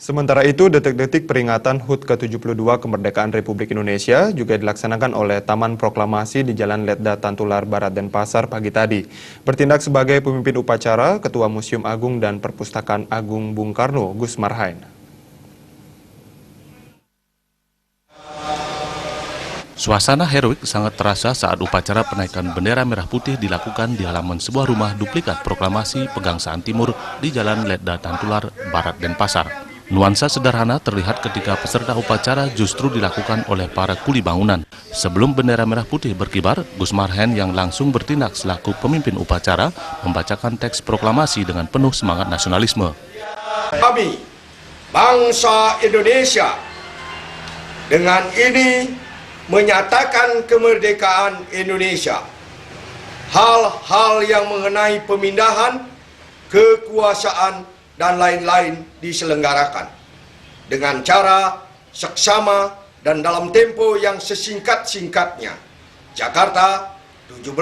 Sementara itu, detik-detik peringatan HUT ke-72 Kemerdekaan Republik Indonesia juga dilaksanakan oleh Taman Proklamasi di Jalan Letda Tantular Barat Denpasar pagi tadi. Bertindak sebagai pemimpin upacara, Ketua Museum Agung dan Perpustakaan Agung Bung Karno, Gus Marhain. Suasana heroik sangat terasa saat upacara penaikan bendera merah putih dilakukan di halaman sebuah rumah duplikat proklamasi Pegangsaan Timur di Jalan Letda Tantular Barat Denpasar. Nuansa sederhana terlihat ketika peserta upacara justru dilakukan oleh para kuli bangunan. Sebelum bendera merah putih berkibar, Gus Marhain yang langsung bertindak selaku pemimpin upacara membacakan teks proklamasi dengan penuh semangat nasionalisme. Kami, bangsa Indonesia, dengan ini menyatakan kemerdekaan Indonesia. Hal-hal yang mengenai pemindahan, kekuasaan, dan lain-lain diselenggarakan dengan cara seksama dan dalam tempo yang sesingkat-singkatnya. Jakarta, 17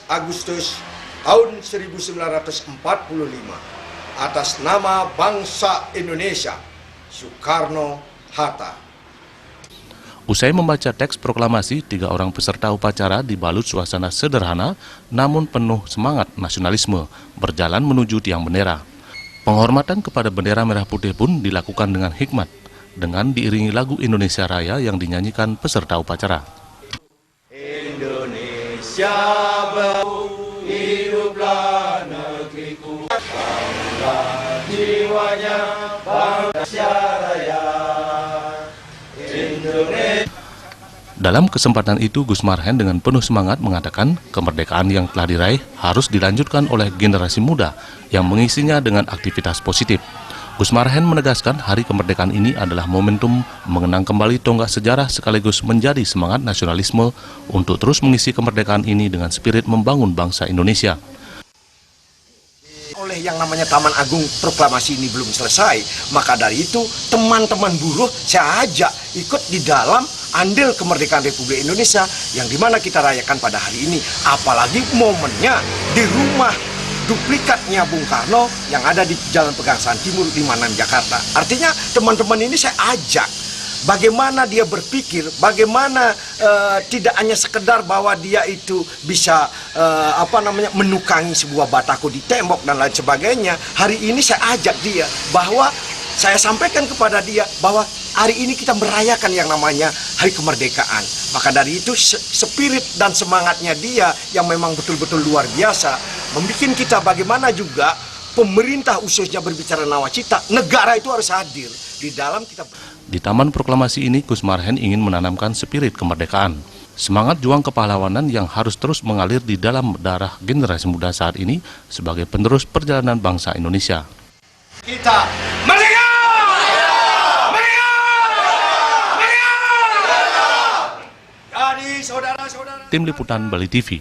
Agustus tahun 1945, atas nama bangsa Indonesia, Soekarno-Hatta. Usai membaca teks proklamasi, 3 orang peserta upacara dibalut suasana sederhana namun penuh semangat nasionalisme berjalan menuju tiang bendera. Penghormatan kepada bendera merah putih pun dilakukan dengan hikmat, dengan diiringi lagu Indonesia Raya yang dinyanyikan peserta upacara. Indonesia baru, hiduplah negeriku, bangga jiwanya, bangsa Raya. Indonesia. Dalam kesempatan itu, Gus Marhain dengan penuh semangat mengatakan kemerdekaan yang telah diraih harus dilanjutkan oleh generasi muda yang mengisinya dengan aktivitas positif. Gus Marhain menegaskan hari kemerdekaan ini adalah momentum mengenang kembali tonggak sejarah sekaligus menjadi semangat nasionalisme untuk terus mengisi kemerdekaan ini dengan spirit membangun bangsa Indonesia. Oleh yang namanya Taman Agung proklamasi ini belum selesai, maka dari itu teman-teman buruh saya ajak ikut di dalam andil kemerdekaan Republik Indonesia yang dimana kita rayakan pada hari ini, apalagi momennya di rumah duplikatnya Bung Karno yang ada di Jalan Pegangsaan Timur 56 Jakarta. Artinya teman-teman ini saya ajak bagaimana dia berpikir, bagaimana tidak hanya sekedar bahwa dia itu bisa menukangi sebuah batako di tembok dan lain sebagainya. Hari ini saya ajak dia bahwa saya sampaikan kepada dia bahwa hari ini kita merayakan yang namanya Hari Kemerdekaan. Maka dari itu spirit dan semangatnya dia yang memang betul-betul luar biasa membuat kita bagaimana juga pemerintah khususnya berbicara nawacita, negara itu harus hadir di dalam kita. Di Taman Proklamasi ini, Gus Marhain ingin menanamkan spirit kemerdekaan. Semangat juang kepahlawanan yang harus terus mengalir di dalam darah generasi muda saat ini sebagai penerus perjalanan bangsa Indonesia. Kita merdeka! Jadi saudara-saudara. Tim Liputan Bali TV.